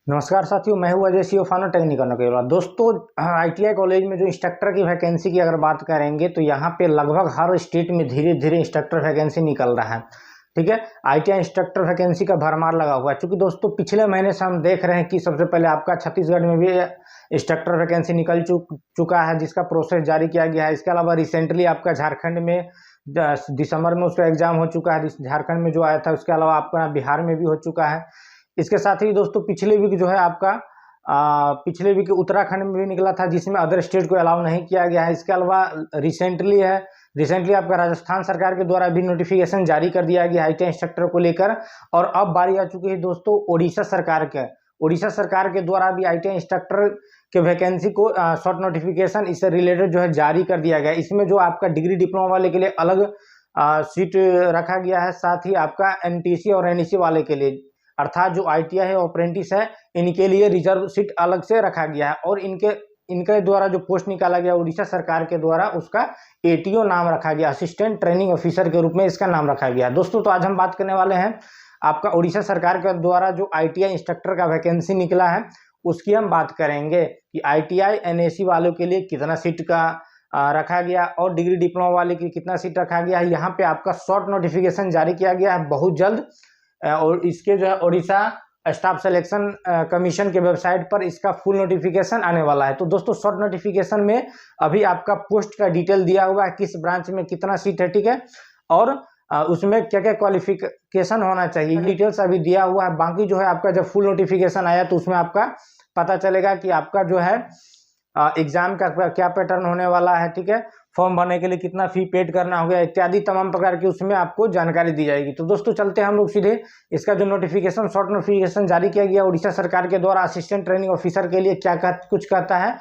नमस्कार साथियों, मैं हूं अजय सी फानो टेक्निकल नौकरी। दोस्तों, आईटीआई कॉलेज में जो इंस्ट्रक्टर की वैकेंसी की अगर बात करेंगे तो यहाँ पे लगभग हर स्टेट में धीरे धीरे इंस्ट्रक्टर वैकेंसी निकल रहा है। ठीक है, आईटीआई इंस्ट्रक्टर वैकेंसी का भरमार लगा हुआ है। चूंकि दोस्तों पिछले महीने से हम देख रहे हैं कि सबसे पहले आपका छत्तीसगढ़ में भी इंस्ट्रक्टर वैकेंसी निकल चुका है, जिसका प्रोसेस जारी किया गया है। इसके अलावा रिसेंटली आपका झारखंड में दिसंबर में उसका एग्जाम हो चुका है, झारखंड में जो आया था। उसके अलावा आपका बिहार में भी हो चुका है। इसके साथ ही दोस्तों पिछले वीक जो है आपका पिछले वीक उत्तराखंड में भी निकला था, जिसमें अदर स्टेट को अलाउ नहीं किया गया है। इसके अलावा रिसेंटली आपका राजस्थान सरकार के द्वारा भी नोटिफिकेशन जारी कर दिया गया आईटीआई इंस्ट्रक्टर को लेकर। और अब बारी आ चुकी है दोस्तों उड़ीसा सरकार के द्वारा भी आईटीआई इंस्ट्रक्टर के वैकेंसी को शॉर्ट नोटिफिकेशन इससे रिलेटेड जो है जारी कर दिया गया। इसमें जो आपका डिग्री डिप्लोमा वाले के लिए अलग सीट रखा गया है, साथ ही आपका एनटीसी और एनईसी वाले के लिए, अर्थात जो आईटीआई है, अप्रेंटिस है, इनके लिए रिजर्व सीट अलग से रखा गया है। और इनके द्वारा जो पोस्ट निकाला गया उड़ीसा सरकार के द्वारा, उसका एटीओ नाम रखा गया, असिस्टेंट ट्रेनिंग ऑफिसर के रूप में इसका नाम रखा गया। दोस्तों, तो आज हम बात करने वाले हैं आपका उड़ीसा सरकार के द्वारा जो आईटीआई इंस्ट्रक्टर का वैकेंसी निकला है, उसकी हम बात करेंगे कि आईटीआई एनएसी वालों के लिए कितना सीट का रखा गया और डिग्री डिप्लोमा वाले की कितना सीट रखा गया है। यहाँ पे आपका शॉर्ट नोटिफिकेशन जारी किया गया है बहुत जल्द, और इसके जो है उड़ीसा स्टाफ सिलेक्शन कमीशन के वेबसाइट पर इसका फुल नोटिफिकेशन आने वाला है। तो दोस्तों शॉर्ट नोटिफिकेशन में अभी आपका पोस्ट का डिटेल दिया हुआ है, किस ब्रांच में कितना सीट है, ठीक है, और उसमें क्या क्या क्वालिफिकेशन होना चाहिए, डिटेल्स अभी दिया हुआ है। बाकी जो है आपका जब फुल नोटिफिकेशन आया तो उसमें आपका पता चलेगा कि आपका जो है एग्जाम का क्या पैटर्न होने वाला है, ठीक है, फॉर्म भरने के लिए कितना फी पेड करना होगा, इत्यादि तमाम प्रकार की उसमें आपको जानकारी दी जाएगी। तो दोस्तों चलते हैं हम लोग सीधे इसका जो नोटिफिकेशन शॉर्ट नोटिफिकेशन जारी किया गया उड़ीसा सरकार के द्वारा असिस्टेंट ट्रेनिंग ऑफिसर के लिए क्या कुछ कहता है,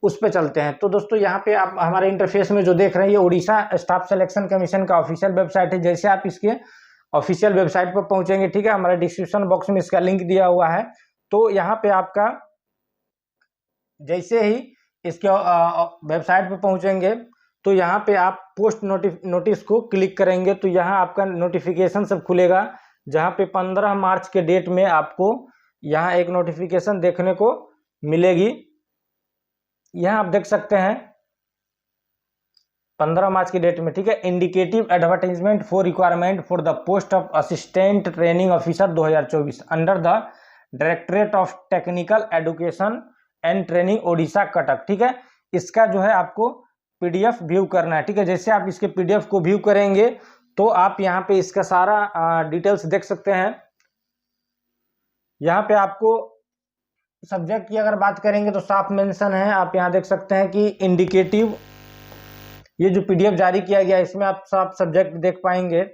उस पर चलते हैं। तो दोस्तों यहाँ पे आप हमारे इंटरफेस में जो देख रहे हैं, ये उड़ीसा स्टाफ सिलेक्शन कमीशन का ऑफिशियल वेबसाइट है। जैसे आप इसके ऑफिशियल वेबसाइट पर पहुंचेंगे, ठीक है, हमारे डिस्क्रिप्शन बॉक्स में इसका लिंक दिया हुआ है। तो यहाँ पे आपका जैसे ही इसके वेबसाइट पर पहुंचेंगे तो यहाँ पे आप पोस्ट नोटिस को क्लिक करेंगे तो यहाँ आपका नोटिफिकेशन सब खुलेगा, जहाँ पे 15 मार्च के डेट में आपको यहाँ एक नोटिफिकेशन देखने को मिलेगी। यहाँ आप देख सकते हैं 15 मार्च की डेट में, ठीक है, indicative advertisement for requirement for the post of assistant training officer 2024 under the directorate of technical education and training Odisha Cuttack. ठीक है, इसका जो है आपको पीडीएफ व्यू करना है। ठीक है, जैसे आप इसके पीडीएफ को व्यू करेंगे तो आप यहाँ पे इसका सारा डिटेल्स देख सकते हैं। यहाँ पे आपको सब्जेक्ट की अगर बात करेंगे तो साफ मेंशन है, आप यहाँ देख सकते हैं कि इंडिकेटिव, ये जो पीडीएफ जारी किया गया इसमें आप साफ सब्जेक्ट देख पाएंगे।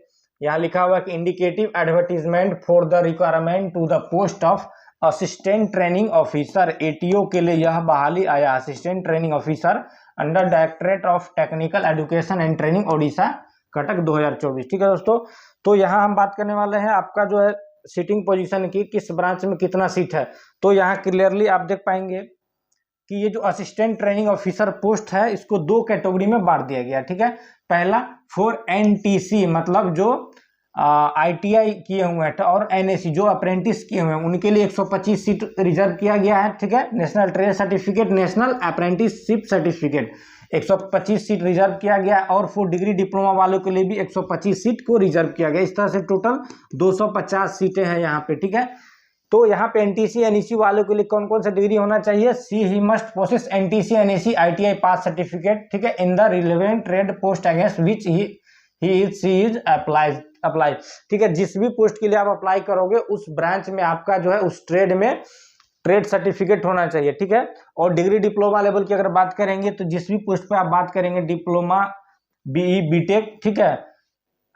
यहाँ लिखा हुआ है कि indicative advertisement for the requirement to the post of assistant training officer, ATO के लिए यह बहाली आया, assistant training officer under directorate of technical education and training Odisha Cuttack 2024। ठीक है दोस्तों, तो यहाँ हम बात करने वाले हैं आपका जो है सीटिंग पोजीशन की, किस ब्रांच में कितना सीट है। तो यहाँ क्लियरली आप देख पाएंगे कि ये जो असिस्टेंट ट्रेनिंग ऑफिसर पोस्ट है इसको 2 कैटेगरी में बांट दिया गया। ठीक है, पहला फॉर एनटीसी, मतलब जो आईटीआई किए हुए हैं, और एनएसी जो अप्रेंटिस किए हुए हैं उनके लिए 125 सीट रिजर्व किया गया है। ठीक है, national trade certificate, national apprenticeship certificate 125 seat reserve किया गया। और फॉर डिग्री डिप्लोमा वालों के लिए भी 125 सीट को रिजर्व किया गया। इस तरह से टोटल 250 सीटें हैं यहाँ पे। ठीक है, तो यहाँ पे एनटीसी एनईसी वालों के लिए कौन कौन सा डिग्री होना चाहिए, see he must possess NTC NEC ITI pass certificate, ठीक है, in the relevant trade post against which he is apply. ठीक है, जिस भी पोस्ट के लिए आप अप्लाई करोगे उस ब्रांच में आपका जो है उस ट्रेड में ट्रेड सर्टिफिकेट होना चाहिए। ठीक है, और डिग्री डिप्लोमा लेवल की अगर बात करेंगे तो जिस भी पोस्ट पे आप बात करेंगे, डिप्लोमा, बीई, बीटेक, ठीक है,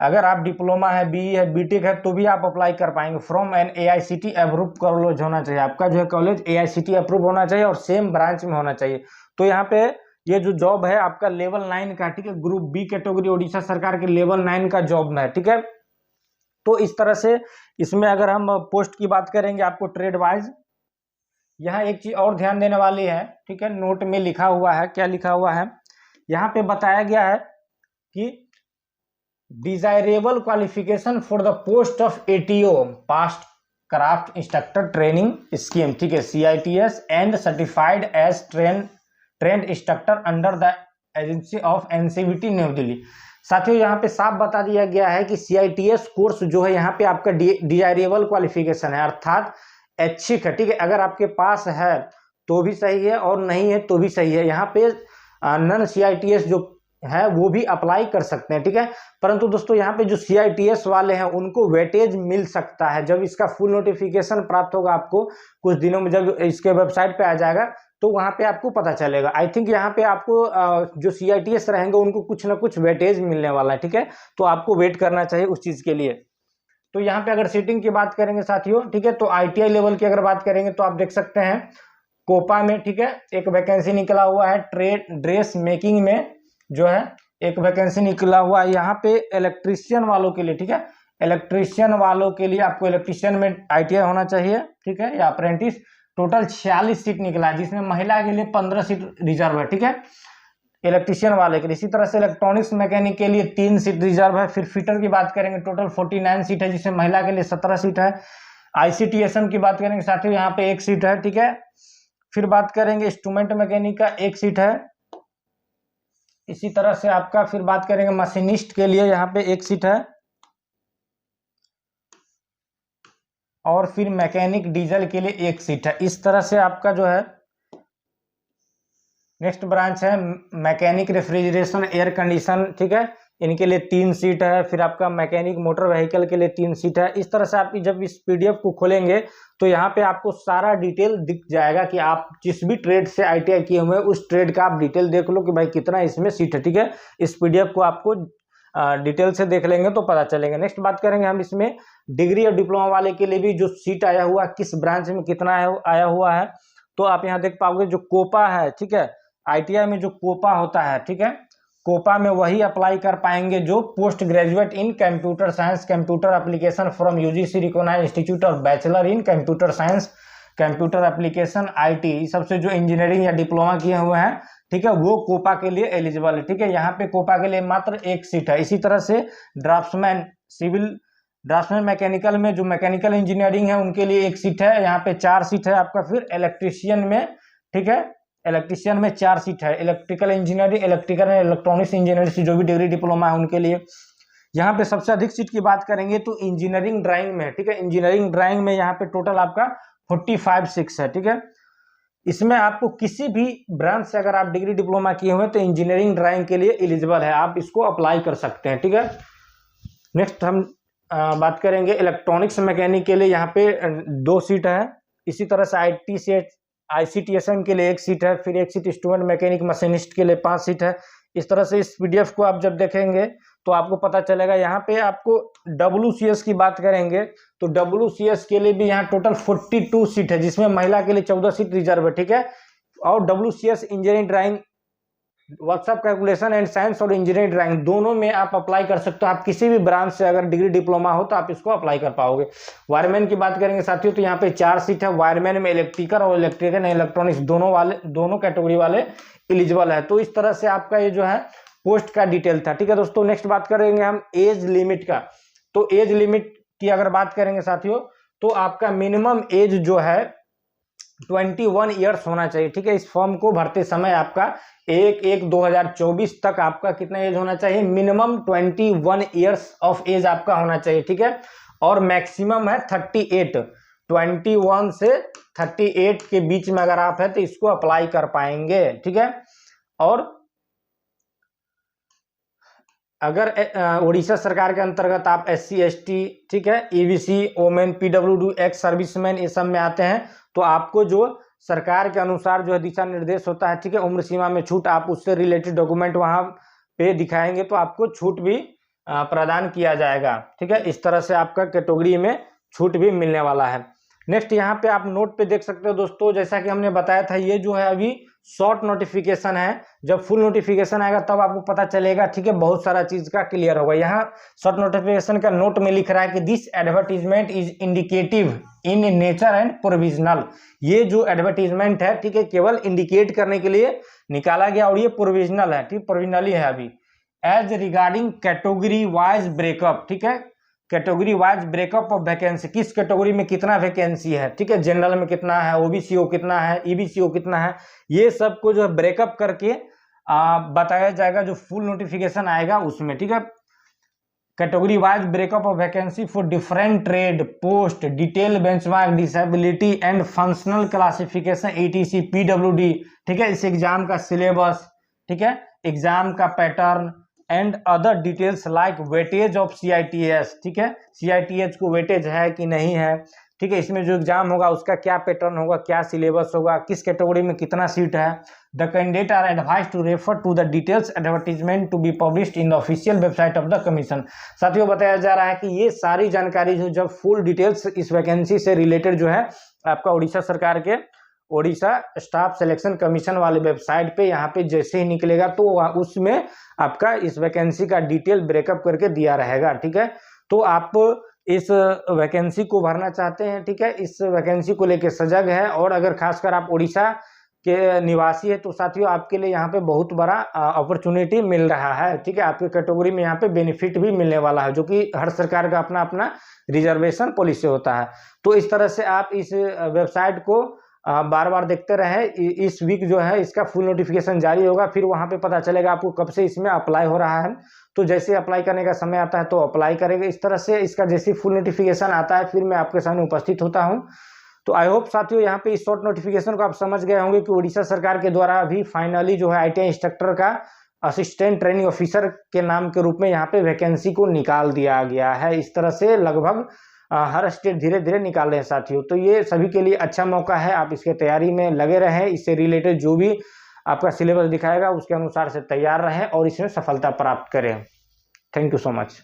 अगर आप डिप्लोमा है, बीई है, बीटेक है तो भी आप अप्लाई कर पाएंगे। From an AICT approve college होना चाहिए, आपका जो है कॉलेज एआईसीटी अप्रूव होना चाहिए और सेम ब्रांच में होना चाहिए। तो यहाँ पे ये जो जॉब है आपका लेवल 9 का, ठीक है, ग्रुप बी कैटेगरी ओडिशा सरकार के लेवल 9 का जॉब में है। ठीक है, तो इस तरह से इसमें अगर हम पोस्ट की बात करेंगे आपको ट्रेड वाइज, यहाँ एक चीज और ध्यान देने वाली है। ठीक है, नोट में लिखा हुआ है, क्या लिखा हुआ है, यहाँ पे बताया गया है कि desirable qualification for the post of ATO passed craft instructor training scheme, ठीक है, CITS and certified as trained instructor under the agency of NCVT new Delhi. साथियों यहाँ पे साफ बता दिया गया है कि CITS कोर्स जो है यहाँ पे आपका डिजायरेबल क्वालिफिकेशन है, अर्थात ऐच्छिक है, ठीक है। अगर आपके पास है तो भी सही है और नहीं है तो भी सही है। यहाँ पे नन CITS जो है वो भी अप्लाई कर सकते हैं, ठीक है। परंतु दोस्तों यहाँ पे जो CITS वाले हैं उनको वेटेज मिल सकता है। जब इसका फुल नोटिफिकेशन प्राप्त होगा आपको कुछ दिनों में, जब इसके वेबसाइट पे आ जाएगा तो वहाँ पे आपको पता चलेगा। आई थिंक यहाँ पे आपको जो CITS रहेंगे उनको कुछ ना कुछ वेटेज मिलने वाला है, ठीक है। तो आपको वेट करना चाहिए उस चीज़ के लिए। तो यहाँ पे अगर सीटिंग की बात करेंगे साथियों, ठीक है, तो ITI लेवल की अगर बात करेंगे तो आप देख सकते हैं कोपा में, ठीक है, एक वैकेंसी निकला हुआ है। ड्रेस मेकिंग में जो है एक वैकेंसी निकला हुआ है यहाँ पे इलेक्ट्रीशियन वालों के लिए, ठीक है। इलेक्ट्रीशियन वालों के लिए आपको इलेक्ट्रीशियन में ITI होना चाहिए, ठीक है, या अप्रेंटिस। टोटल 46 सीट निकला है जिसमें महिला के लिए 15 सीट रिजर्व है, ठीक है, इलेक्ट्रीशियन वाले के लिए। इसी तरह से इलेक्ट्रॉनिक्स मैकेनिक के लिए 3 सीट रिजर्व है। फिर फिटर की बात करेंगे टोटल 49 सीट है जिसमें महिला के लिए 17 सीट है। ICTSM की बात करेंगे साथियों यहाँ पे 1 सीट है, ठीक है। फिर बात करेंगे इंस्ट्रूमेंट मैकेनिक का 1 सीट है। इसी तरह से आपका फिर बात करेंगे मशीनिस्ट के लिए यहाँ पे 1 सीट है। और फिर मैकेनिक डीजल के लिए 1 सीट है। इस तरह से आपका जो है नेक्स्ट ब्रांच है मैकेनिक रेफ्रिजरेशन एयर कंडीशन, ठीक है, इनके लिए 3 सीट है। फिर आपका मैकेनिक मोटर व्हीकल के लिए 3 सीट है। इस तरह से आप जब इस PDF को खोलेंगे तो यहाँ पे आपको सारा डिटेल दिख जाएगा कि आप जिस भी ट्रेड से ITI किए हुए हैं उस ट्रेड का आप डिटेल देख लो कि भाई कितना इसमें सीट है, ठीक है। इस PDF को आपको डिटेल से देख लेंगे तो पता चलेगा। नेक्स्ट बात करेंगे हम इसमें डिग्री और डिप्लोमा वाले के लिए भी जो सीट आया हुआ किस ब्रांच में कितना आया हुआ है, तो आप यहाँ देख पाओगे जो कोपा है, ठीक है, ITI में जो कोपा होता है, ठीक है, कोपा में वही अप्लाई कर पाएंगे जो post graduate in computer science computer application from UGC recognised institute of bachelor in computer science computer application IT सबसे जो इंजीनियरिंग या डिप्लोमा किए हुए हैं, ठीक है, वो कोपा के लिए एलिजिबल है, ठीक है। यहाँ पे कोपा के लिए मात्र 1 सीट है। इसी तरह से ड्राफ्ट्समैन मैकेनिकल में जो मैकेनिकल इंजीनियरिंग है उनके लिए 1 सीट है, यहाँ पे 4 सीट है आपका। फिर इलेक्ट्रीशियन में, ठीक है, इलेक्ट्रीशियन में 4 सीट है। Electrical engineering, electrical and electronics engineering से जो भी डिग्री डिप्लोमा है उनके लिए। यहाँ पे सबसे अधिक सीट की बात करेंगे तो इंजीनियरिंग ड्राइंग में, ठीक है, इंजीनियरिंग ड्राइंग में यहाँ पे टोटल आपका 45 है, ठीक है। इसमें आपको किसी भी ब्रांच से अगर आप डिग्री डिप्लोमा किए हुए तो इंजीनियरिंग ड्राइंग के लिए एलिजिबल है, आप इसको अप्लाई कर सकते हैं, ठीक है। नेक्स्ट हम बात करेंगे इलेक्ट्रॉनिक्स मैकेनिक के लिए, यहाँ पे 2 सीट है। इसी तरह से ICTSM के लिए 1 सीट है। फिर 1 सीट इंस्ट्रूमेंट मैकेनिक मशीनिस्ट के लिए 5 सीट है। इस तरह से इस PDF को आप जब देखेंगे तो आपको पता चलेगा। यहाँ पे आपको WCS की बात करेंगे तो WCS के लिए भी यहाँ टोटल 42 सीट है जिसमें महिला के लिए 14 सीट रिजर्व है, ठीक है। और WCS engineering drawing workshop calculation and science और इंजीनियरिंग ड्राइंग दोनों में आप अप्लाई कर सकते हो। आप किसी भी ब्रांच से अगर डिग्री डिप्लोमा हो तो आप इसको अप्लाई कर पाओगे। वायरमैन की बात करेंगे साथियों तो यहाँ पे 4 सीट है। वायरमैन में इलेक्ट्रिकल और इलेक्ट्रिकल इलेक्ट्रॉनिक्स दोनों कैटेगरी वाले एलिजिबल है। तो इस तरह से आपका ये जो है पोस्ट का डिटेल था, ठीक है दोस्तों। नेक्स्ट बात करेंगे हम एज लिमिट का। तो एज लिमिट की अगर बात करेंगे साथियों तो आपका मिनिमम एज जो है 21 ईयर्स होना चाहिए, ठीक है। इस फॉर्म को भरते समय आपका 1/1/2024 तक आपका कितना एज होना चाहिए, मिनिमम 21 ईयर्स ऑफ एज आपका होना चाहिए, ठीक है। और मैक्सिमम है 38, 21 से 38 के बीच में अगर आप है तो इसको अप्लाई कर पाएंगे, ठीक है। और अगर उड़ीसा सरकार के अंतर्गत आप SC ST, ठीक है, EBC women PWD ex serviceman ये सब में आते हैं तो आपको जो सरकार के अनुसार जो है दिशा निर्देश होता है, ठीक है, उम्र सीमा में छूट, आप उससे रिलेटेड डॉक्यूमेंट वहां पे दिखाएंगे तो आपको छूट भी प्रदान किया जाएगा, ठीक है। इस तरह से आपका कैटेगरी में छूट भी मिलने वाला है। नेक्स्ट यहाँ पे आप नोट पे देख सकते हो दोस्तों, जैसा कि हमने बताया था ये जो है अभी शॉर्ट नोटिफिकेशन है। जब फुल नोटिफिकेशन आएगा तब आपको पता चलेगा, ठीक है, बहुत सारा चीज का क्लियर होगा। यहाँ शॉर्ट नोटिफिकेशन का नोट में लिख रहा है कि this advertisement is indicative in nature and provisional. ये जो एडवर्टीजमेंट है, ठीक है, केवल इंडिकेट करने के लिए निकाला गया और ये प्रोविजनल है, ठीक, प्रोविजनली है अभी। As regarding category wise breakup, ठीक है, category wise breakup of vacancy, किस कैटेगरी में कितना वैकेंसी है, ठीक है, जनरल में कितना है, ओबीसीओ कितना है, ईबीसीओ कितना है, ये सब को जो है ब्रेकअप करके बताया जाएगा जो फुल नोटिफिकेशन आएगा उसमें, ठीक है। Category wise breakup of vacancy for different trade post, detail benchmark, disability and functional classification ATC PWD, ठीक है। इस एग्जाम का सिलेबस, ठीक है, एग्जाम का pattern and other details like weightage of CITS, ठीक है, सीआईटीएस को वेटेज है कि नहीं है, ठीक है, इसमें जो एग्जाम होगा उसका क्या पैटर्न होगा, क्या सिलेबस होगा, किस कैटेगरी में कितना सीट है। The candidate are advise to refer to the details advertisement to be published in the official website of the commission. साथियों बताया जा रहा है कि ये सारी जानकारी जो जब फुल डिटेल्स इस वैकेंसी से रिलेटेड जो है आपका उड़ीसा सरकार के ओडिशा स्टाफ सिलेक्शन कमीशन वाले वेबसाइट पे यहाँ पे जैसे ही निकलेगा तो उसमें आपका इस वैकेंसी का डिटेल ब्रेकअप करके दिया रहेगा, ठीक है। तो आप इस वैकेंसी को भरना चाहते हैं, ठीक है, इस वैकेंसी को लेके सजग है, और अगर खासकर आप उड़ीसा के निवासी है तो साथियों आपके लिए यहाँ पे बहुत बड़ा अपॉर्चुनिटी मिल रहा है, ठीक है। आपके कैटेगरी में यहाँ पे बेनिफिट भी मिलने वाला है, जो कि हर सरकार का अपना अपना रिजर्वेशन पॉलिसी होता है। तो इस तरह से आप इस वेबसाइट को बार बार देखते रहे। इस वीक जो है इसका फुल नोटिफिकेशन जारी होगा, फिर वहां पे पता चलेगा आपको कब से इसमें अप्लाई हो रहा है। तो जैसे अप्लाई करने का समय आता है तो अप्लाई करेंगे। इस तरह से इसका जैसे फुल नोटिफिकेशन आता है फिर मैं आपके सामने उपस्थित होता हूं। तो आई होप साथियों यहाँ पे इस शॉर्ट नोटिफिकेशन को आप समझ गए होंगे कि उड़ीसा सरकार के द्वारा भी फाइनली जो है आईटीआई इंस्ट्रक्टर का असिस्टेंट ट्रेनिंग ऑफिसर के नाम के रूप में यहाँ पे वैकेंसी को निकाल दिया गया है। इस तरह से लगभग हर स्टेट धीरे धीरे निकाल रहे हैं साथियों। तो ये सभी के लिए अच्छा मौका है, आप इसके तैयारी में लगे रहें। इससे रिलेटेड जो भी आपका सिलेबस दिखाएगा उसके अनुसार से तैयार रहें और इसमें सफलता प्राप्त करें। Thank you so much.